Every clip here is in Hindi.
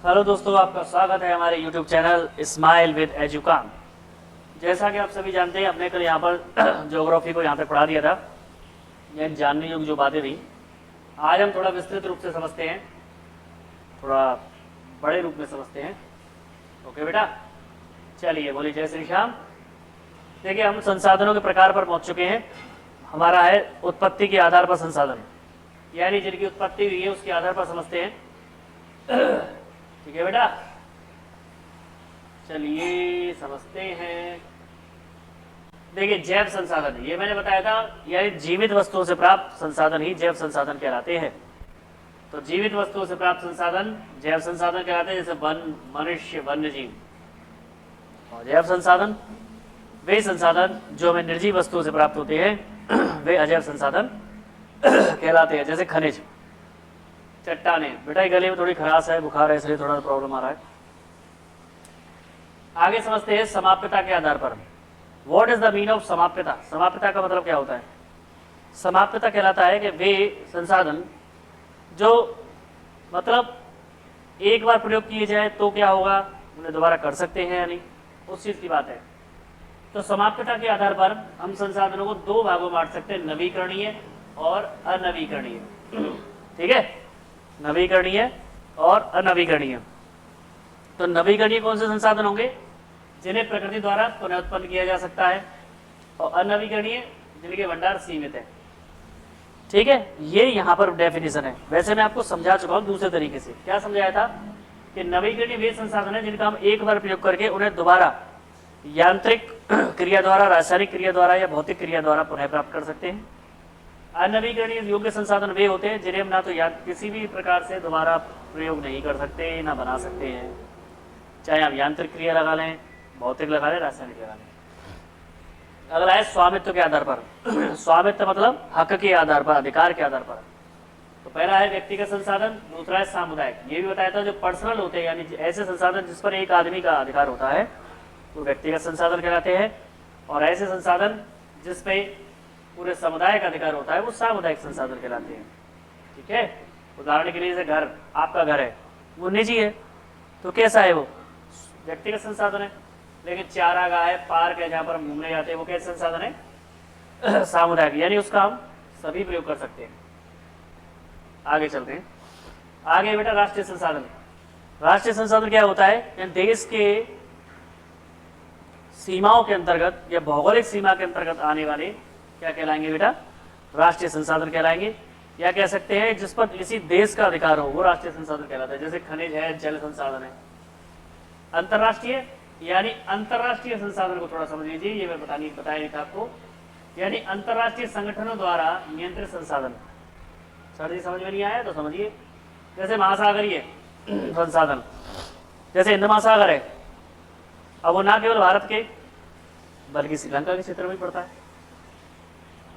हेलो दोस्तों, आपका स्वागत है हमारे YouTube चैनल स्माइल विद एजुकाम। जैसा कि आप सभी जानते हैं, हमने कल यहाँ पर ज्योग्राफी को यहाँ पे पढ़ा दिया था, यानी जानने योग्य जो बातें थी। आज हम थोड़ा विस्तृत रूप से समझते हैं, थोड़ा बड़े रूप में समझते हैं। ओके बेटा, चलिए बोलिए जय श्री श्याम। देखिए, हम संसाधनों के प्रकार पर पहुँच चुके हैं। हमारा है उत्पत्ति के आधार पर संसाधन, यानी जिनकी उत्पत्ति हुई है उसके आधार पर समझते हैं। ठीक है बेटा, चलिए समझते हैं। देखिए, जैव संसाधन, ये मैंने बताया था, यानी जीवित वस्तुओं से प्राप्त संसाधन ही जैव संसाधन कहलाते हैं। तो जीवित वस्तुओं से प्राप्त संसाधन जैव संसाधन कहलाते हैं, जैसे वन, मनुष्य, वन्य जीव। और जैव संसाधन वे संसाधन जो हमें निर्जीव वस्तुओं से प्राप्त होते हैं, वे अजैव संसाधन कहलाते हैं। जैसे खनिज, चट्टाने। बेटा गले में थोड़ी खराश है, बुखार है, इसलिए थोड़ा प्रॉब्लम आ रहा है। आगे समझते हैं समाप्यता के आधार पर। What is the mean of समाप्यता? समाप्यता का मतलब क्या होता है? समाप्यता कहलाता है कि वे संसाधन जो मतलब एक बार प्रयोग किए जाए तो क्या होगा, उन्हें दोबारा कर सकते हैं या नहीं, उस चीज की बात है। तो समाप्यता के आधार पर हम संसाधनों को दो भागों में बांट सकते हैं, नवीकरणीय और अनवीकरणीय। ठीक है, नवीकरणीय और अनवीकरणीय। तो नवीकरणीय कौन से संसाधन होंगे? जिन्हें प्रकृति द्वारा पुनः उत्पन्न किया जा सकता है, और अनवीकरणीय जिनके भंडार सीमित है। ठीक है, ये यहाँ पर डेफिनेशन है। वैसे मैं आपको समझा चुका हूँ दूसरे तरीके से। क्या समझाया था कि नवीकरणीय वे संसाधन है जिनका हम एक बार प्रयोग करके उन्हें दोबारा यांत्रिक क्रिया द्वारा, रासायनिक क्रिया द्वारा या भौतिक क्रिया द्वारा पुनः प्राप्त कर सकते हैं। अनवीकरणीय योग्य संसाधन वे होते हैं जिन्हें हम ना तो किसी भी प्रकार से दोबारा प्रयोग नहीं कर सकते, ना बना सकते हैं, चाहे आप यांत्रिक क्रिया लगा लें, भौतिक लगा लें, रासायनिक लगा लें। अगला है स्वामित्व के आधार पर। स्वामित्व मतलब हक के आधार पर, अधिकार के आधार पर। तो पहला है व्यक्तिगत संसाधन, दूसरा है सामुदायिक। ये भी बताया था जो पर्सनल होते हैं, यानी ऐसे संसाधन जिस पर एक आदमी का अधिकार होता है, तो व्यक्तिगत संसाधन कहलाते हैं। और ऐसे संसाधन जिसपे पूरे समुदाय का अधिकार होता है, वो सामुदायिक संसाधन कहलाते हैं। ठीक है, उदाहरण के लिए जैसे घर, आपका घर है, वो निजी है, तो कैसा है वो? व्यक्तिगत संसाधन है। लेकिन चारागाह है, पार्क है जहाँ पर हम घूमने जाते हैं, वो कैसे संसाधन है? सामुदायिक, यानी उसका हम सभी प्रयोग कर सकते हैं। आगे चलते हैं। आगे बेटा राष्ट्रीय संसाधन। राष्ट्रीय संसाधन क्या होता है? देश के सीमाओं के अंतर्गत या भौगोलिक सीमा के अंतर्गत आने वाले क्या कहलाएंगे बेटा? राष्ट्रीय संसाधन कहलाएंगे। या कह सकते हैं जिस पर किसी देश का अधिकार हो, वो राष्ट्रीय संसाधन कहलाता है। जैसे खनिज है, जल संसाधन है। अंतरराष्ट्रीय, यानी अंतरराष्ट्रीय संसाधन को थोड़ा समझ लीजिए, ये मैं बताया नहीं था आपको। यानी अंतरराष्ट्रीय संगठनों द्वारा नियंत्रित संसाधन। सर जी समझ में नहीं आया तो समझिए। जैसे महासागरीय संसाधन, जैसे हिंद महासागर है, अब वो ना केवल भारत के बल्कि श्रीलंका के क्षेत्र में पड़ता है।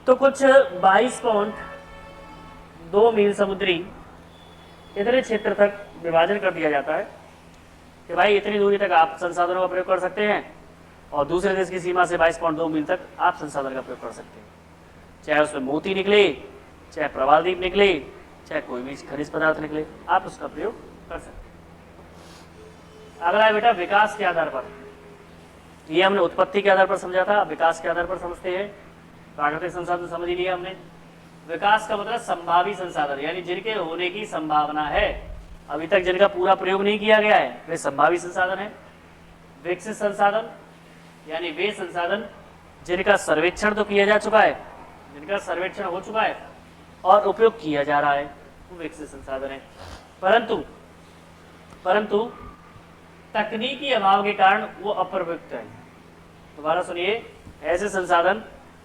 तो कुछ 22.2 मील समुद्री इतने क्षेत्र तक विभाजन कर दिया जाता है कि भाई इतनी दूरी तक आप संसाधनों का प्रयोग कर सकते हैं, और दूसरे देश की सीमा से 22.2 मील तक आप संसाधन का प्रयोग कर सकते हैं। चाहे उसमें मोती निकले, चाहे प्रवालद्वीप निकले, चाहे कोई भी खनिज पदार्थ निकले, आप उसका प्रयोग कर सकते हैं। अगला है बेटा विकास के आधार पर। ये हमने उत्पत्ति के आधार पर समझा था, विकास के आधार पर समझते हैं। प्राकृतिक संसाधन समझ ही लिया हमने। विकास का मतलब संभावी संसाधन, यानी जिनके होने की संभावना है, अभी तक जिनका पूरा प्रयोग नहीं किया गया है, वे संभावी संसाधन है। विकसित संसाधन, यानी वे संसाधन जिनका सर्वेक्षण तो किया जा चुका है, जिनका सर्वेक्षण हो चुका है और उपयोग किया जा रहा है, वो विकसित संसाधन है। परंतु तकनीकी अभाव के कारण वो अप्रयुक्त है। दोबारा सुनिए, ऐसे संसाधन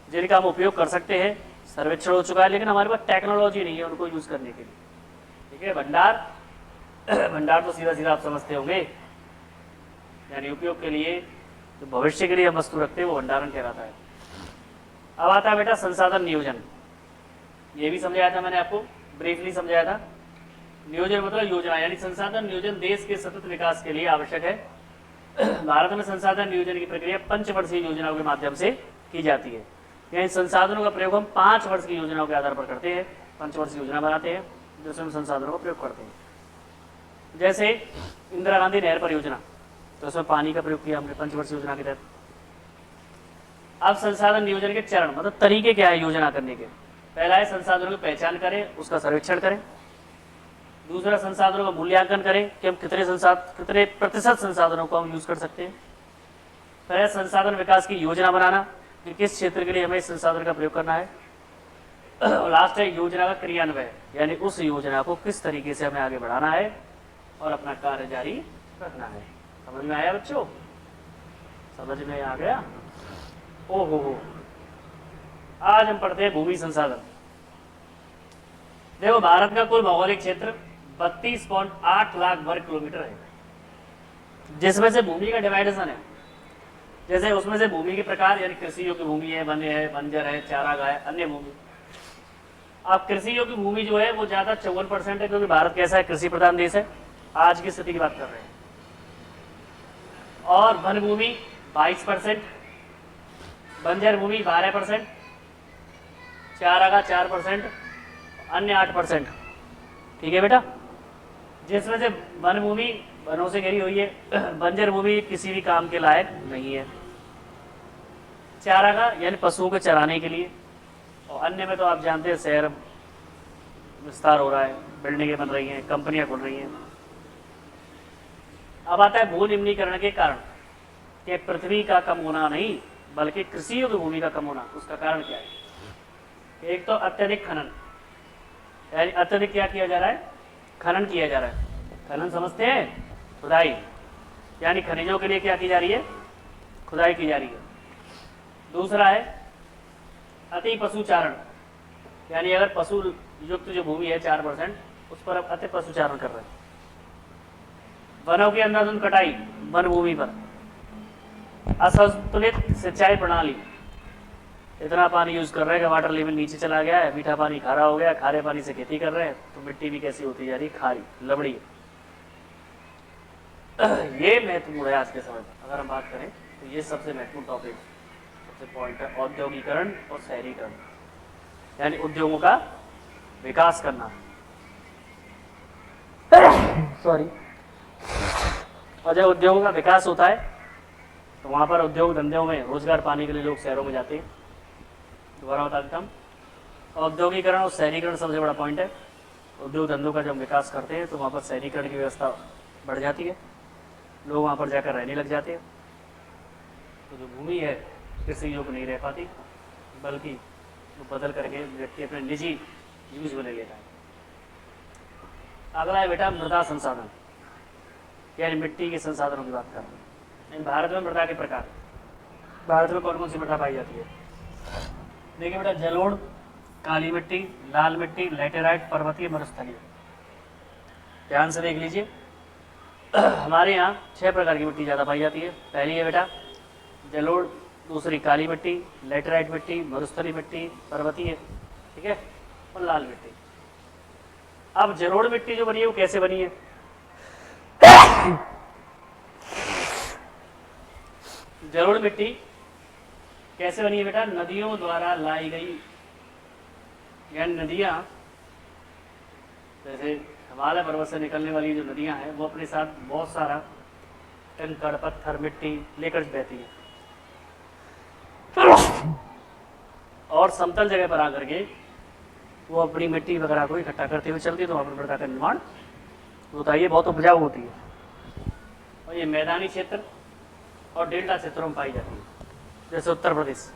जिनका हम उपयोग कर सकते हैं, सर्वेक्षण हो चुका है, लेकिन हमारे पास टेक्नोलॉजी नहीं है उनको यूज करने के लिए। ठीक है, भंडार तो सीधा सीधा आप समझते होंगे, यानी उपयोग के लिए, जो भविष्य के लिए हम वस्तु रखते हैं, वो भंडारण कहलाता है। अब आता है बेटा संसाधन नियोजन। ये भी समझाया था मैंने आपको, ब्रीफली समझाया था। नियोजन मतलब योजना, यानी संसाधन नियोजन देश के सतत विकास के लिए आवश्यक है। भारत में संसाधन नियोजन की प्रक्रिया 5 वर्षीय योजनाओं के माध्यम से की जाती है। यानी संसाधनों का प्रयोग हम 5 वर्ष की योजनाओं के आधार पर करते हैं। 5 वर्ष की योजना बनाते हैं जिसमें हम संसाधनों का प्रयोग करते हैं। जैसे इंदिरा गांधी नहर परियोजना, तो उसमें पानी का प्रयोग किया हमने पंचवर्षीय योजना के तहत। अब संसाधन नियोजन के चरण मतलब तरीके क्या है योजना करने के। पहला है संसाधनों की पहचान करें, उसका सर्वेक्षण करें। दूसरा संसाधनों का मूल्यांकन करें कि हम कितने प्रतिशत संसाधनों को हम यूज कर सकते हैं। फिर है संसाधन विकास की योजना बनाना कि किस क्षेत्र के लिए हमें इस संसाधन का प्रयोग करना है। और लास्ट है योजना का क्रियान्वयन, यानी उस योजना को किस तरीके से हमें आगे बढ़ाना है और अपना कार्य जारी रखना है। समझ में आया बच्चों? समझ में आ गया? ओहो, आज हम पढ़ते हैं भूमि संसाधन। देखो भारत का कुल भौगोलिक क्षेत्र 32.8 लाख वर्ग किलोमीटर है, जिसमें से भूमि का डिवाइडेशन है। जैसे उसमें से भूमि के प्रकार यानी कृषि योग्य भूमि है, वन्य है, बंजर है, चारागाह है, अन्य भूमि। अब कृषि योग्य भूमि जो है वो ज्यादा 54% है, क्योंकि भारत कैसा है, कृषि प्रधान देश है, आज की स्थिति की बात कर रहे हैं। और वन भूमि 22%, बंजर भूमि 12%, चारागाह 4%, अन्य 8%। ठीक है बेटा, जिसमें से वन भूमि वनों से घिरी हुई है, बंजर भूमि किसी भी काम के लायक नहीं है, चारागाह यानी पशुओं को चराने के लिए, और अन्य में तो आप जानते हैं शहर विस्तार हो रहा है, बिल्डिंगें बन रही हैं, कंपनियां खुल रही हैं। अब आता है भू निम्नीकरण के कारण कि पृथ्वी का कम होना नहीं बल्कि कृषि योग्य भूमि का कम होना। उसका कारण क्या है? एक तो अत्यधिक खनन, यानी अत्यधिक क्या किया जा रहा है, खनन किया जा रहा है। खनन समझते हैं? खुदाई, यानी खनिजों के लिए क्या की जा रही है, खुदाई की जा रही है। दूसरा है अति पशुचारण, यानी अगर पशु युक्त जो भूमि है 4%, उस पर अब अति पशुचारण कर रहे हैं। वनों की अंधाधुंध कटाई वन भूमि पर, असंतुलित सिंचाई प्रणाली, इतना पानी यूज कर रहे हैं कि वाटर लेवल नीचे चला गया है, मीठा पानी खारा हो गया, खारे पानी से खेती कर रहे हैं तो मिट्टी भी कैसी होती जा रही, खारी लबड़ी। ये महत्वपूर्ण है आज के समय में। अगर हम बात करें तो ये सबसे महत्वपूर्ण टॉपिक, सबसे पॉइंट है औद्योगिकरण और शहरीकरण, यानी उद्योगों का विकास करना। सॉरी। और जब उद्योगों का विकास होता है तो वहां पर उद्योग धंधों में रोजगार पाने के लिए लोग शहरों में जाते हैं। दोबारा बता देता हूँ, औद्योगिकरण और शहरीकरण सबसे बड़ा पॉइंट है। उद्योग धंधों का जब विकास करते हैं तो वहाँ पर शहरीकरण की व्यवस्था बढ़ जाती है, लोग वहाँ पर जाकर रहने लग जाते हैं, तो जो भूमि है कृषि योग्य नहीं रह पाती, बल्कि वो बदल करके व्यक्ति अपने निजी यूज में ले लेता है। अगला है बेटा मृदा संसाधन, यानी मिट्टी के संसाधनों की बात कर रहे हैं। भारत में मृदा के प्रकार, भारत में कौन कौन सी मृदा पाई जाती है? देखिए बेटा, जलोढ़, काली मिट्टी, लाल मिट्टी, लैटेराइट, पर्वतीय, मरुस्थलीय। ध्यान से देख लीजिए, हमारे यहाँ 6 प्रकार की मिट्टी ज़्यादा पाई जाती है। पहली है बेटा जलोढ़, दूसरी काली मिट्टी, लैटेराइट मिट्टी, मरुस्थलीय मिट्टी, पर्वतीय, ठीक है, और लाल मिट्टी। अब जलोढ़ मिट्टी जो बनी है वो कैसे बनी है? जलोढ़ मिट्टी कैसे बनी है बेटा? नदियों द्वारा लाई गई, यानी नदियां, जैसे हिमालय पर्वत से निकलने वाली जो नदियां हैं वो अपने साथ बहुत सारा कंकड़, पत्थर, मिट्टी लेकर बहती है, और समतल जगह पर आकर के वो अपनी मिट्टी वगैरह को इकट्ठा करते हुए चलती है, तो वहाँ पर मृदा का निर्माण होता है। ये बहुत उपजाऊ होती है, और ये मैदानी क्षेत्र और डेल्टा क्षेत्रों में पाई जाती है, जैसे उत्तर प्रदेश।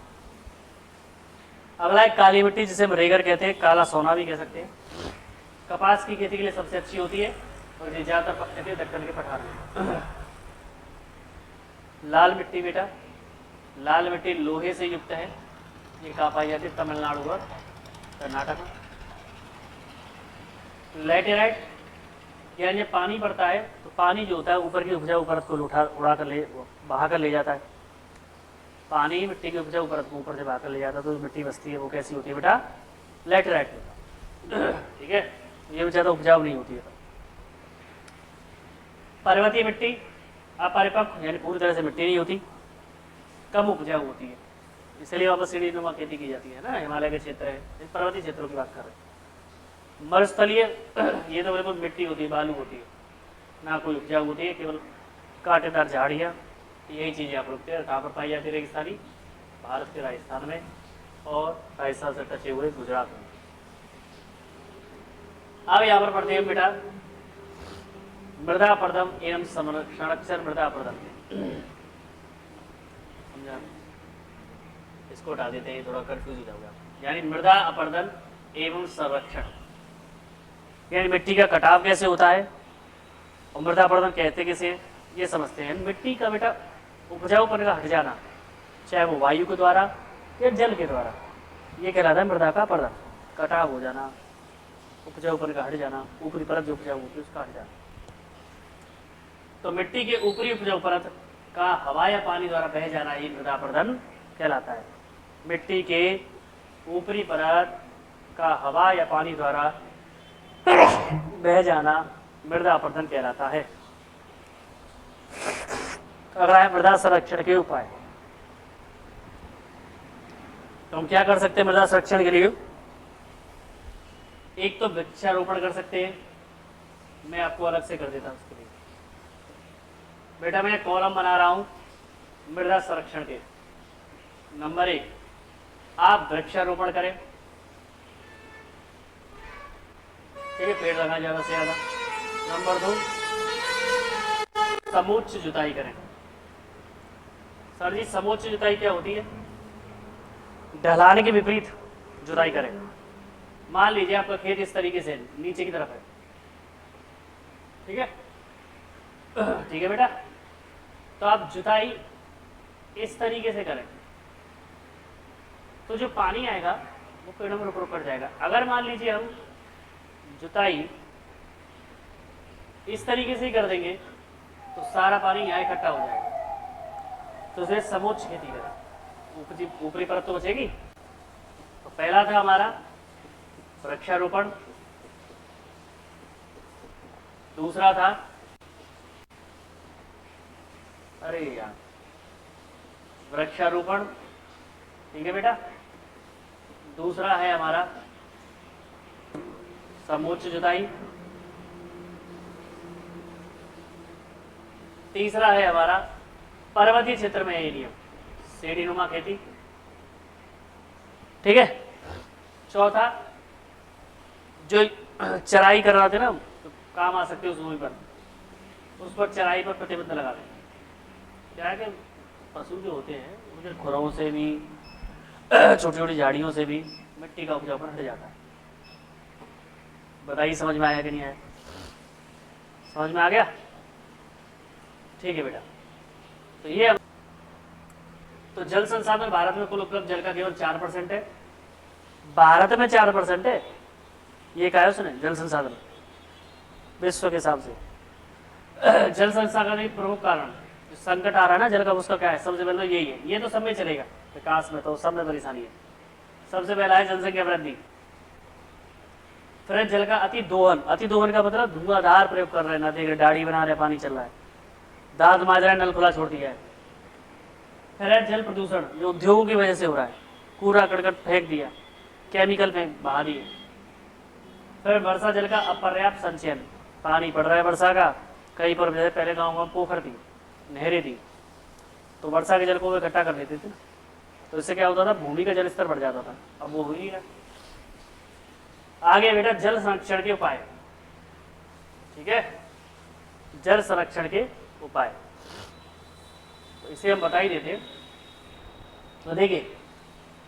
अगला है काली मिट्टी, जिसे हम रेगर कहते हैं, काला सोना भी कह सकते हैं। कपास की खेती के लिए सबसे अच्छी होती है, और ये ज्यादातर पकते हैं दक्कन के पठार में। लाल मिट्टी बेटा, लाल मिट्टी लोहे से युक्त है, ये कहाँ पाई जाती है? तमिलनाडु और कर्नाटक में। लैटेराइट, यानी जब पानी पड़ता है तो पानी जो होता है ऊपर की उपजाऊ परत को उड़ा कर बहा कर ले जाता है। पानी मिट्टी की उपजाऊ परत को ऊपर से बहा कर ले जाता है, तो मिट्टी बसती है वो कैसी होती है बेटा? लैटेराइट। ठीक है, ये ज़्यादा उपजाऊ नहीं होती है। पर्वतीय मिट्टी अपरिपक्व, यानी पूरी तरह से मिट्टी नहीं होती, कम उपजाऊ होती है, इसलिए वहाँ पर सीढ़ी नुमा खेती की जाती है ना, हिमालय के क्षेत्र है, इस पर्वतीय क्षेत्रों की बात कर रहे हैं। मरुस्थलीय, ये तो बिल्कुल मिट्टी होती है, बालू होती है, ना कोई उपजाऊ होती है, केवल कांटेदार झाड़ियाँ, यही चीज़ें आप रुकते हैं। कहाँ पर पाई जाती है रेगिस्तानी? भारत के राजस्थान में और राजस्थान से टचे हुए गुजरात में। अब यहाँ पर पढ़ते हैं बेटा मृदा अपरदन एवं संरक्षण। मृदा अपरदन समझा? इसको हटा देते हैं, थोड़ा कंफ्यूज हो जाओगे। यानी मृदा अपरदन एवं संरक्षण, यानी मिट्टी का कटाव कैसे होता है और मृदा अपरदन कहते किसे हैं, ये समझते हैं। मिट्टी का बेटा उपजाऊपन का हट जाना, चाहे वो वायु के द्वारा या जल के द्वारा, ये कहलाता है मृदा का अपरदन। कटाव हो जाना, उपजाऊपन का हट जाना, ऊपरी परत जो उपजाऊ होती है उसका हट जाना। तो मिट्टी के ऊपरी उपजाऊ परत का हवा या पानी द्वारा बह जाना ये मृदा अपरदन कहलाता है। मिट्टी के ऊपरी परत का हवा या पानी द्वारा बह जाना मृदा अपरदन कहलाता है। अगला है मृदा संरक्षण के उपाय। तो हम क्या कर सकते हैं मृदा संरक्षण के लिए? एक तो वृक्षारोपण कर सकते हैं, मैं आपको अलग से कर देता हूं उसके लिए। बेटा मैं कॉलम बना रहा हूं मृदा संरक्षण के। नंबर 1, आप वृक्षारोपण करें, ठीक है, पेड़ लगाएं ज्यादा से ज्यादा। नंबर 2, समोच्च जुताई करें। सर जी समोच्च जुताई क्या होती है? ढलान के विपरीत जुताई करें। मान लीजिए आपका खेत इस तरीके से नीचे की तरफ है, ठीक है, ठीक है बेटा, तो आप जुताई इस तरीके से करें तो जो पानी आएगा वो पेड़ों में रुक रुक कर जाएगा। अगर मान लीजिए हम जुताई इस तरीके से ही कर देंगे तो सारा पानी यहाँ इकट्ठा हो जाएगा। तो इसे समोच्च खेती करें, ऊपरी परत तो बचेगी। तो पहला था हमारा वृक्षारोपण, दूसरा था, अरे यार, वृक्षारोपण, ठीक है बेटा, दूसरा है हमारा समोच्च जुताई, तीसरा है हमारा पर्वतीय क्षेत्र में एरिया सीढ़ीनुमा खेती, ठीक है, चौथा जो चराई करवाते ना तो काम आ सकते उस भूमि पर, उस पर चराई पर प्रतिबंध लगा दें। क्या है कि पशु जो होते हैं उनके खुरों से भी छोटी छोटी झाड़ियों से भी मिट्टी का उपजाऊपन हट जाता है। बताइए समझ में आया कि नहीं आया? समझ में आ गया? ठीक है बेटा। तो ये तो जल संसाधन भारत में कुल उपलब्ध जल का केवल 4% है। भारत में 4% है, ये कहा है उसने जल संसाधन विश्व के हिसाब से। जल संसाधन एक प्रमुख कारण जो संकट आ रहा है ना जल का, उसका क्या है? सबसे पहले यही है, ये तो सब में चलेगा, विकास में तो सब में परेशानी है। सबसे पहला है जनसंख्या वृद्धि, फिर जल का अति दोहन। अति दोहन का मतलब धुआंधार प्रयोग कर रहे हैं, नदी के दाढ़ी बना रहे, पानी चल रहा है, दांत मांज रहा है, नल खुला छोड़ दिया है। फिर है जल प्रदूषण जो उद्योगों की वजह से हो रहा है, कूड़ा करकट फेंक दिया, केमिकल फेंक बहा दिए। फिर वर्षा जल का अपर्याप्त संचयन, पानी पड़ रहा है वर्षा का, कहीं पर जैसे पहले गाँव में पोखर थी, नहरें थी, तो वर्षा के जल को वो इकट्ठा कर लेते थे, तो इससे क्या होता था? भूमि का जल स्तर बढ़ जाता था। अब वो हो ही रहा। आगे बेटा जल संरक्षण के उपाय, ठीक है, जल संरक्षण के उपाय, तो इसे हम बता ही देते। तो देखिए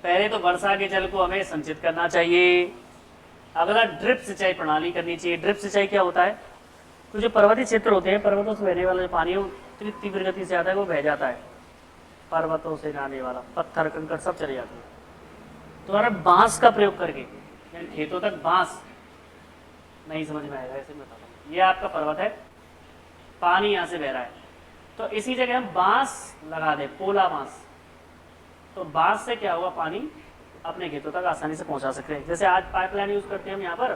पहले तो वर्षा के जल को हमें संचित करना चाहिए। अगला ड्रिप सिंचाई प्रणाली करनी चाहिए। ड्रिप सिंचाई क्या होता है? तो जो पर्वतीय क्षेत्र होते हैं, पर्वतों से बहने वाला जो पानी है वो इतनी तीव्र गति से आता है वो बह जाता है, पर्वतों से आने वाला पत्थर कंकड़ सब चले जाते हैं। तो अगर बांस का प्रयोग करके, यानी खेतों तक बांस, नहीं समझ में आएगा ऐसे मैं बताता हूँ, ये आपका पर्वत है, पानी यहाँ से बह रहा है, तो इसी जगह हम बांस लगा दें, पोला बांस, तो बांस से क्या हुआ? पानी अपने खेतों तक आसानी से पहुंचा सकते हैं। जैसे आज पाइपलाइन यूज करते हैं हम यहाँ पर,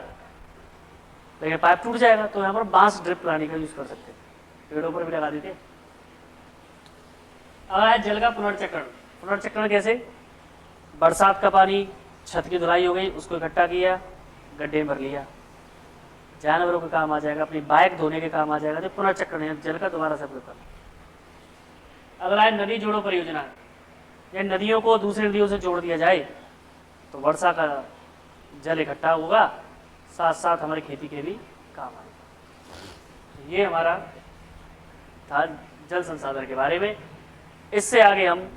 लेकिन पाइप टूट जाएगा तो यहाँ पर बांस ड्रिप लाने का यूज कर सकते हैं, पेड़ों पर भी लगा देते। अब है जल का पुनर्चक्रण। पुनर्चक्रण कैसे? बरसात का पानी, छत की धुलाई हो गई, उसको इकट्ठा किया, गड्ढे में भर लिया, जानवरों के काम आ जाएगा, अपनी बाइक धोने के काम आ जाएगा, तो पुनर्चक्रण जल का दोबारा से प्रयोग करना। अगला है नदी जोड़ो परियोजना, या नदियों को दूसरी नदियों से जोड़ दिया जाए तो वर्षा का जल इकट्ठा होगा, साथ साथ हमारी खेती के भी काम आएगा। ये हमारा था जल संसाधन के बारे में। इससे आगे हम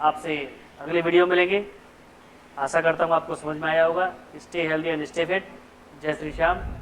आपसे अगले वीडियो में मिलेंगे। आशा करता हूँ आपको समझ में आया होगा। Stay healthy and stay fit. जय श्री श्याम।